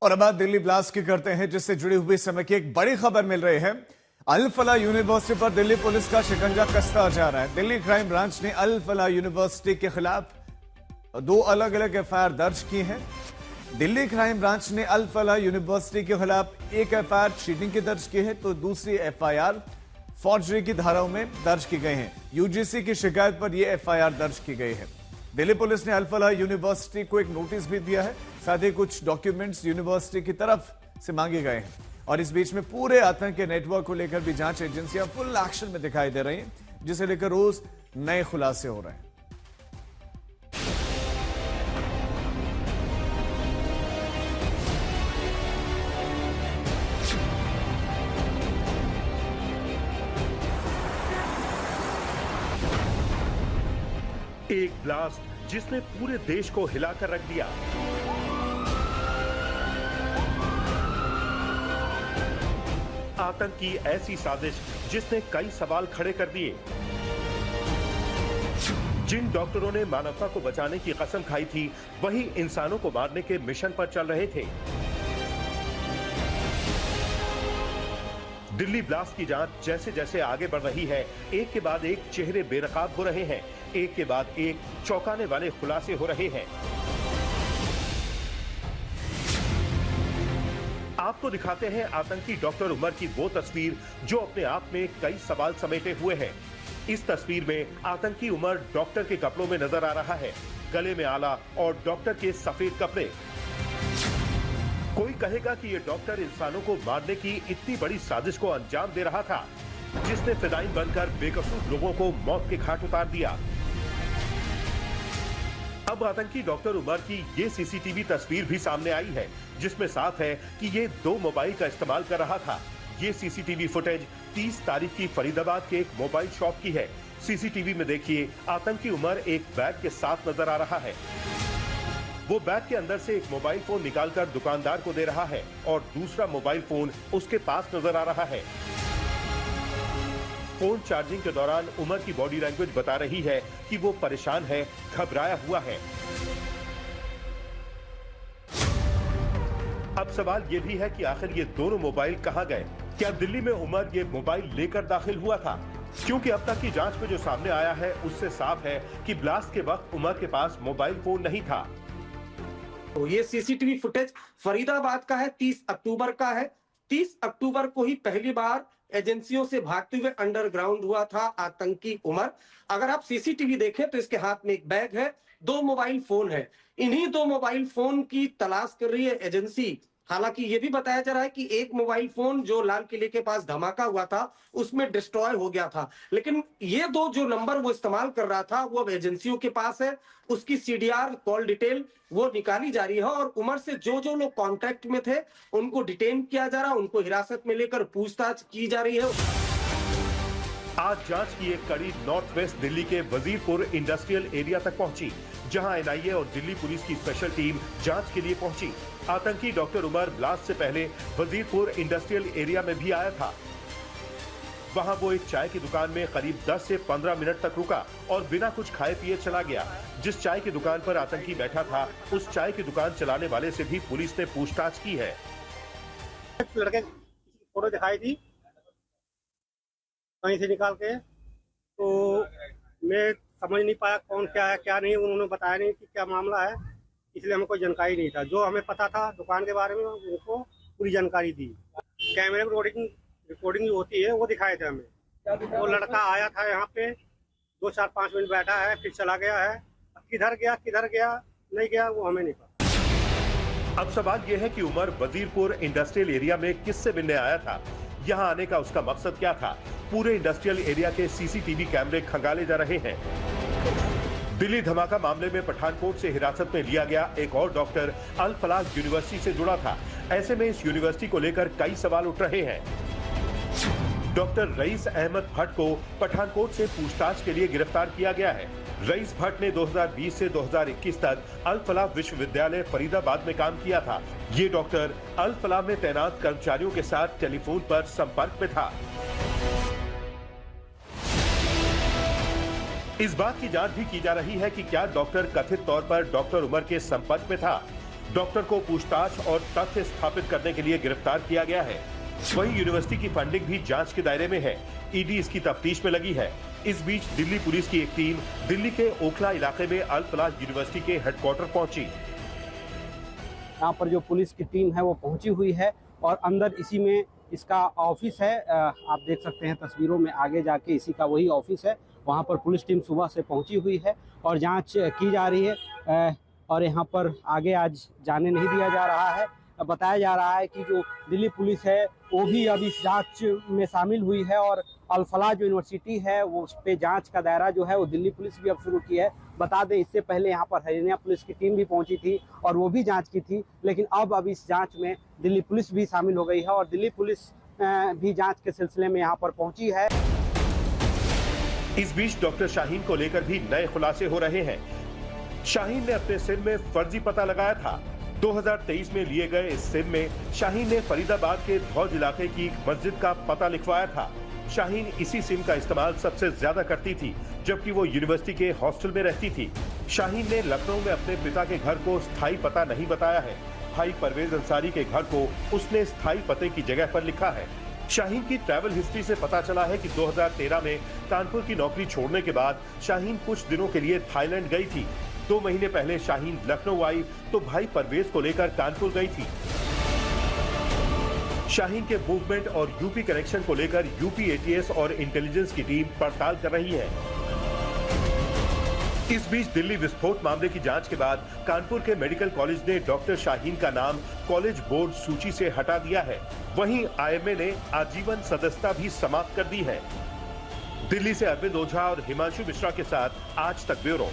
और अब बात दिल्ली ब्लास्ट की करते हैं, जिससे जुड़ी हुई समय की एक बड़ी खबर मिल रही है। अल फलाह यूनिवर्सिटी पर दिल्ली पुलिस का शिकंजा कसता जा रहा है। दिल्ली क्राइम ब्रांच ने अल फलाह यूनिवर्सिटी के खिलाफ 2 अलग अलग एफआईआर दर्ज की हैं। दिल्ली क्राइम ब्रांच ने अल फलाह यूनिवर्सिटी के खिलाफ एक एफआईआर चीटिंग की दर्ज की है, तो दूसरी एफआईआर फॉर्जरी की धाराओं में दर्ज की गई है। यूजीसी की शिकायत पर यह एफआईआर दर्ज की गई है। दिल्ली पुलिस ने अल फलाह यूनिवर्सिटी को एक नोटिस भी दिया है, साथ ही कुछ डॉक्यूमेंट्स यूनिवर्सिटी की तरफ से मांगे गए हैं। और इस बीच में पूरे आतंक के नेटवर्क को लेकर भी जांच एजेंसियां फुल एक्शन में दिखाई दे रही हैं, जिसे लेकर रोज नए खुलासे हो रहे हैं। एक ब्लास्ट जिसने पूरे देश को हिलाकर रख दिया। आतंक की ऐसी साजिश जिसने कई सवाल खड़े कर दिए। जिन डॉक्टरों ने मानवता को बचाने की कसम खाई थी, वही इंसानों को मारने के मिशन पर चल रहे थे। दिल्ली ब्लास्ट की जांच जैसे जैसे आगे बढ़ रही है, एक के बाद एक चेहरे बेनकाब हो रहे हैं, एक के बाद एक चौंकाने वाले खुलासे हो रहे हैं। आपको दिखाते हैं आतंकी डॉक्टर उमर की वो तस्वीर जो अपने आप में कई सवाल समेटे हुए है। इस तस्वीर में आतंकी उमर डॉक्टर के कपड़ों में नजर आ रहा है, गले में आला और डॉक्टर के सफेद कपड़े। कोई कहेगा कि ये डॉक्टर इंसानों को मारने की इतनी बड़ी साजिश को अंजाम दे रहा था, जिसने फिदायीन बनकर बेकसूर लोगों को मौत के घाट उतार दिया। अब आतंकी डॉक्टर उमर की ये सीसीटीवी तस्वीर भी सामने आई है, जिसमें साफ है कि ये 2 मोबाइल का इस्तेमाल कर रहा था। ये सीसीटीवी फुटेज 30 तारीख की फरीदाबाद के एक मोबाइल शॉप की है। सीसीटीवी में देखिए, आतंकी उमर एक बैग के साथ नजर आ रहा है। वो बैग के अंदर से एक मोबाइल फोन निकालकर दुकानदार को दे रहा है और दूसरा मोबाइल फोन उसके पास नजर आ रहा है। फोन चार्जिंग के दौरान उमर की बॉडी लैंग्वेज बता रही है कि वो परेशान है, घबराया हुआ है। अब सवाल ये भी है कि आखिर ये दोनों मोबाइल कहां गए? क्या दिल्ली में उमर ये मोबाइल लेकर दाखिल हुआ था? क्योंकि अब तक की जांच में जो सामने आया है, उससे साफ है कि ब्लास्ट के वक्त उमर के पास मोबाइल फोन नहीं था। तो ये सीसीटीवी फुटेज फरीदाबाद का है, 30 अक्टूबर का है। 30 अक्टूबर को ही पहली बार एजेंसियों से भागते हुए अंडरग्राउंड हुआ था आतंकी उमर। अगर आप सीसीटीवी देखें तो इसके हाथ में एक बैग है, 2 मोबाइल फोन है। इन्हीं 2 मोबाइल फोन की तलाश कर रही है एजेंसी। हालांकि ये भी बताया जा रहा है कि एक मोबाइल फोन जो लाल किले के पास धमाका हुआ था, उसमें डिस्ट्रॉय हो गया था, लेकिन ये 2 जो नंबर वो इस्तेमाल कर रहा था, वो अब एजेंसियों के पास है। उसकी सीडीआर कॉल डिटेल वो निकाली जा रही है और उमर से जो जो लोग कांटेक्ट में थे, उनको डिटेन किया जा रहा है, उनको हिरासत में लेकर पूछताछ की जा रही है। आज जांच की एक कड़ी नॉर्थ वेस्ट दिल्ली के वजीरपुर इंडस्ट्रियल एरिया तक पहुंची, जहां एनआईए और दिल्ली पुलिस की स्पेशल टीम जांच के लिए पहुंची। आतंकी डॉक्टर उमर ब्लास्ट से पहले वजीरपुर इंडस्ट्रियल एरिया में भी आया था। वहां वो एक चाय की दुकान में करीब 10 से 15 मिनट तक रुका और बिना कुछ खाए पिए चला गया। जिस चाय की दुकान पर आतंकी बैठा था, उस चाय की दुकान चलाने वाले से भी पुलिस ने पूछताछ की है। लड़के फोटो दिखाई थी कहीं से निकाल के, तो मैं समझ नहीं पाया कौन क्या है क्या नहीं। उन्होंने बताया नहीं कि क्या मामला है, इसलिए हमें कोई जानकारी नहीं था। जो हमें पता था दुकान के बारे में, उनको पूरी जानकारी दी। कैमरे में रिकॉर्डिंग जो होती है वो दिखाए थे हमें। वो लड़का आया था यहाँ पे, 2-4-5 मिनट बैठा है, फिर चला गया है। किधर गया नहीं गया, वो हमें नहीं पता। अब सवाल ये है कि उमर वजीरपुर इंडस्ट्रियल एरिया में किससे मिलने आया था? यहाँ आने का उसका मकसद क्या था? पूरे इंडस्ट्रियल एरिया के सीसीटीवी कैमरे खंगाले जा रहे हैं। दिल्ली धमाका मामले में पठानकोट से हिरासत में लिया गया एक और डॉक्टर अल फलाह यूनिवर्सिटी से जुड़ा था। ऐसे में इस यूनिवर्सिटी को लेकर कई सवाल उठ रहे हैं। डॉक्टर रईस अहमद भट्ट को पठानकोट से पूछताछ के लिए गिरफ्तार किया गया है। रईस भट्ट ने 2020 से 2021 तक अल फलाह विश्वविद्यालय फरीदाबाद में काम किया था। ये डॉक्टर अल फलाह में तैनात कर्मचारियों के साथ टेलीफोन पर संपर्क में था। इस बात की जांच भी की जा रही है कि क्या डॉक्टर कथित तौर पर डॉक्टर उमर के संपर्क में था। डॉक्टर को पूछताछ और तथ्य स्थापित करने के लिए गिरफ्तार किया गया है। वहीं यूनिवर्सिटी की फंडिंग भी जांच के दायरे में है। ईडी इसकी तफ्तीश में लगी है। इस बीच दिल्ली पुलिस की एक टीम दिल्ली के ओखला इलाके में अल फलाह यूनिवर्सिटी के हेडक्वार्टर पहुंची। यहाँ पर जो पुलिस की टीम है वो पहुंची हुई है और अंदर इसी में इसका ऑफिस है। आप देख सकते हैं तस्वीरों में, आगे जाके इसी का वही ऑफिस है। वहाँ पर पुलिस टीम सुबह से पहुंची हुई है और जांच की जा रही है और यहाँ पर आगे आज जाने नहीं दिया जा रहा है। बताया जा रहा है कि जो दिल्ली पुलिस है वो भी अब इस जांच में शामिल हुई है और अल फलाह जो यूनिवर्सिटी है वो उस पे जांच का दायरा जो है वो दिल्ली पुलिस भी अब शुरू की है। बता दें, इससे पहले यहाँ पर हरियाणा पुलिस की टीम भी पहुंची थी और वो भी जांच की थी, लेकिन अब इस जांच में दिल्ली पुलिस भी शामिल हो गई है और दिल्ली पुलिस भी जांच के सिलसिले में यहाँ पर पहुंची है। इस बीच डॉक्टर शाहीन को लेकर भी नए खुलासे हो रहे हैं। शाहीन ने अपने सिम में फर्जी पता लगाया था। 2023 में लिए गए इस सिम में शाहीन ने फरीदाबाद के धौज इलाके की एक मस्जिद का पता लिखवाया था। शाहीन इसी सिम का इस्तेमाल सबसे ज्यादा करती थी, जबकि वो यूनिवर्सिटी के हॉस्टल में रहती थी। शाहीन ने लखनऊ में अपने पिता के घर को स्थायी पता नहीं बताया है। भाई परवेज अंसारी के घर को उसने स्थायी पते की जगह पर लिखा है। शाहीन की ट्रैवल हिस्ट्री से पता चला है कि 2013 में कानपुर की नौकरी छोड़ने के बाद शाहीन कुछ दिनों के लिए थाईलैंड गई थी। 2 महीने पहले शाहीन लखनऊ आई तो भाई परवेज को लेकर कानपुर गई थी। शाहीन के मूवमेंट और यूपी कनेक्शन को लेकर यूपी एटीएस और इंटेलिजेंस की टीम पड़ताल कर रही है। इस बीच दिल्ली विस्फोट मामले की जांच के बाद कानपुर के मेडिकल कॉलेज ने डॉक्टर शाहीन का नाम कॉलेज बोर्ड सूची से हटा दिया है। वहीं आईएमए ने आजीवन सदस्यता भी समाप्त कर दी है। दिल्ली से अरविंद ओझा और हिमांशु मिश्रा के साथ आज तक ब्यूरो।